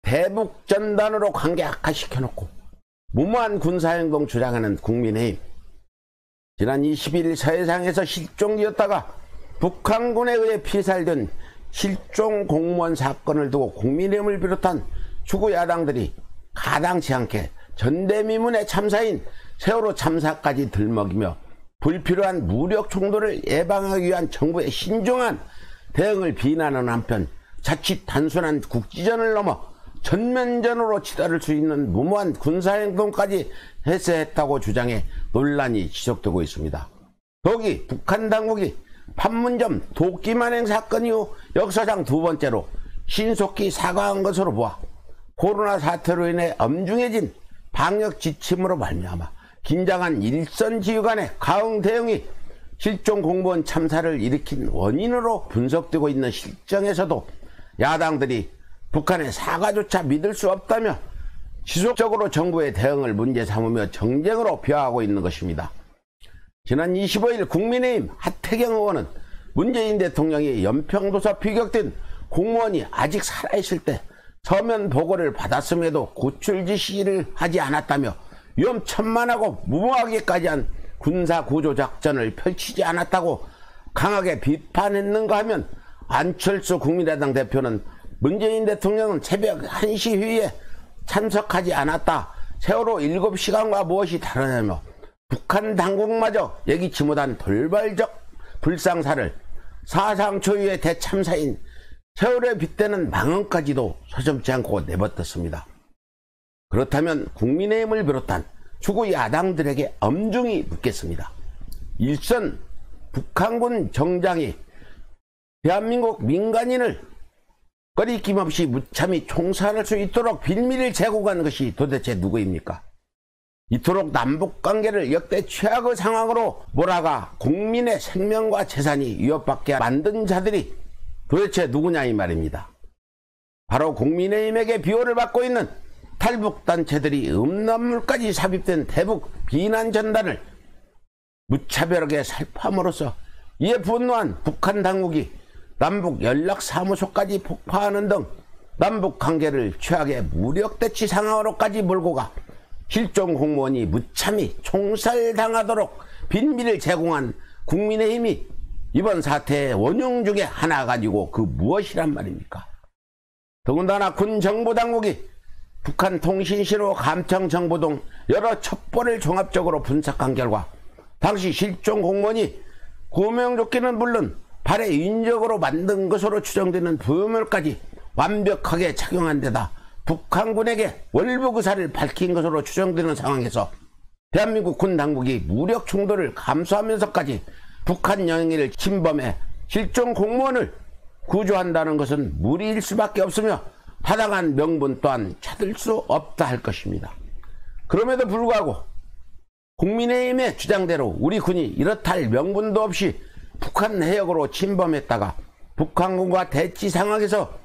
대북전단으로 관계 악화시켜놓고 무모한 군사행동 주장하는 국민의힘. 지난 20일 서해상에서 실종되었다가 북한군에 의해 피살된 실종 공무원 사건을 두고 국민의힘을 비롯한 주구 야당들이 가당치 않게 전대미문의 참사인 세월호 참사까지 들먹이며 불필요한 무력 충돌을 예방하기 위한 정부의 신중한 대응을 비난하는 한편 자칫 단순한 국지전을 넘어 전면전으로 치달을 수 있는 무모한 군사행동까지 해서했다고 주장해 논란이 지속되고 있습니다. 더욱이 북한 당국이 판문점 도끼만행 사건 이후 역사상 두 번째로 신속히 사과한 것으로 보아 코로나 사태로 인해 엄중해진 방역 지침으로 말미암아 긴장한 일선 지휘 간의 가응 대응이 실종 공무원 참사를 일으킨 원인으로 분석되고 있는 실정에서도 야당들이 북한의 사과조차 믿을 수 없다며 지속적으로 정부의 대응을 문제 삼으며 정쟁으로 비화하고 있는 것입니다. 지난 25일 국민의힘 하태경 의원은 문재인 대통령이 연평도서 피격된 공무원이 아직 살아있을 때 서면 보고를 받았음에도 구출 지시를 하지 않았다며 위험천만하고 무모하게까지 한 군사구조작전을 펼치지 않았다고 강하게 비판했는가 하면 안철수 국민의당 대표는 문재인 대통령은 새벽 1시 회의에 참석하지 않았다. 세월호 7시간과 무엇이 다르냐며 북한 당국마저 예기치 못한 돌발적 불상사를 사상 초유의 대참사인 세월호에 빗대는 망언까지도 서슴지 않고 내뱉었습니다. 그렇다면 국민의힘을 비롯한 주구 야당들에게 엄중히 묻겠습니다. 일선 북한군 정장이 대한민국 민간인을 꺼리낌 없이 무참히 총살할 수 있도록 빌미를 제공한 것이 도대체 누구입니까? 이토록 남북관계를 역대 최악의 상황으로 몰아가 국민의 생명과 재산이 위협받게 만든 자들이 도대체 누구냐 이 말입니다. 바로 국민의힘에게 비호를 받고 있는 탈북단체들이 음란물까지 삽입된 대북 비난 전단을 무차별하게 살포함으로써 이에 분노한 북한 당국이 남북 연락사무소까지 폭파하는 등 남북관계를 최악의 무력대치 상황으로까지 몰고 가 실종 공무원이 무참히 총살당하도록 빈미를 제공한 국민의힘이 이번 사태의 원흉 중에 하나 가지고 그 무엇이란 말입니까? 더군다나 군 정보당국이 북한 통신신호 감청정보 등 여러 첩보를 종합적으로 분석한 결과 당시 실종 공무원이 구명조끼는 물론 발에 인적으로 만든 것으로 추정되는 부유물까지 완벽하게 착용한 데다 북한군에게 월북 의사를 밝힌 것으로 추정되는 상황에서 대한민국 군 당국이 무력 충돌을 감수하면서까지 북한 영해를 침범해 실종 공무원을 구조한다는 것은 무리일 수밖에 없으며 타당한 명분 또한 찾을 수 없다 할 것입니다. 그럼에도 불구하고 국민의힘의 주장대로 우리 군이 이렇다 할 명분도 없이 북한 해역으로 침범했다가 북한군과 대치 상황에서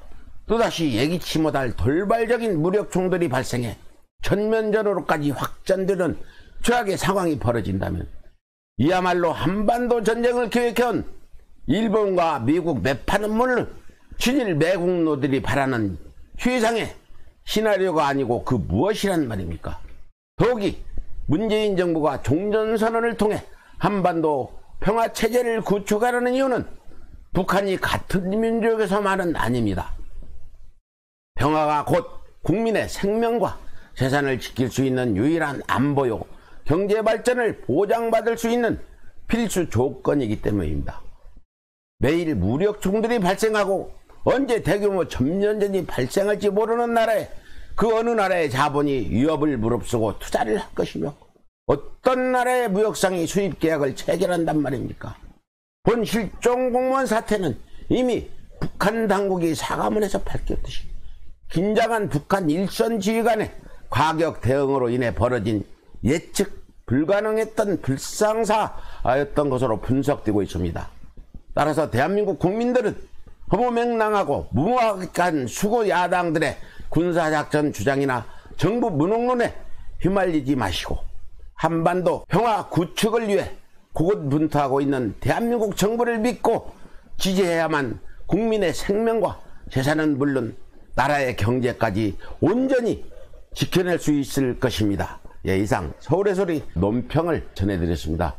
또다시 예기치 못할 돌발적인 무력 충돌이 발생해 전면전으로까지 확전되는 최악의 상황이 벌어진다면 이야말로 한반도 전쟁을 계획해온 일본과 미국 매파는 물론 친일 매국노들이 바라는 최상의 시나리오가 아니고 그 무엇이란 말입니까? 더욱이 문재인 정부가 종전선언을 통해 한반도 평화체제를 구축하려는 이유는 북한이 같은 민족에서만은 아닙니다. 평화가 곧 국민의 생명과 재산을 지킬 수 있는 유일한 안보요 경제발전을 보장받을 수 있는 필수 조건이기 때문입니다. 매일 무력 충돌이 발생하고 언제 대규모 전면전이 발생할지 모르는 나라에 그 어느 나라의 자본이 위협을 무릅쓰고 투자를 할 것이며 어떤 나라의 무역상이 수입계약을 체결한단 말입니까? 본 실종 공무원 사태는 이미 북한 당국이 사과문에서 밝혔듯이 긴장한 북한 일선 지휘 간의 과격 대응으로 인해 벌어진 예측 불가능했던 불상사였던 것으로 분석되고 있습니다. 따라서 대한민국 국민들은 허무맹랑하고 무모한 수구 야당들의 군사작전 주장이나 정부 무능론에 휘말리지 마시고 한반도 평화 구축을 위해 고군분투하고 있는 대한민국 정부를 믿고 지지해야만 국민의 생명과 재산은 물론 나라의 경제까지 온전히 지켜낼 수 있을 것입니다. 예, 이상 서울의 소리 논평을 전해드렸습니다.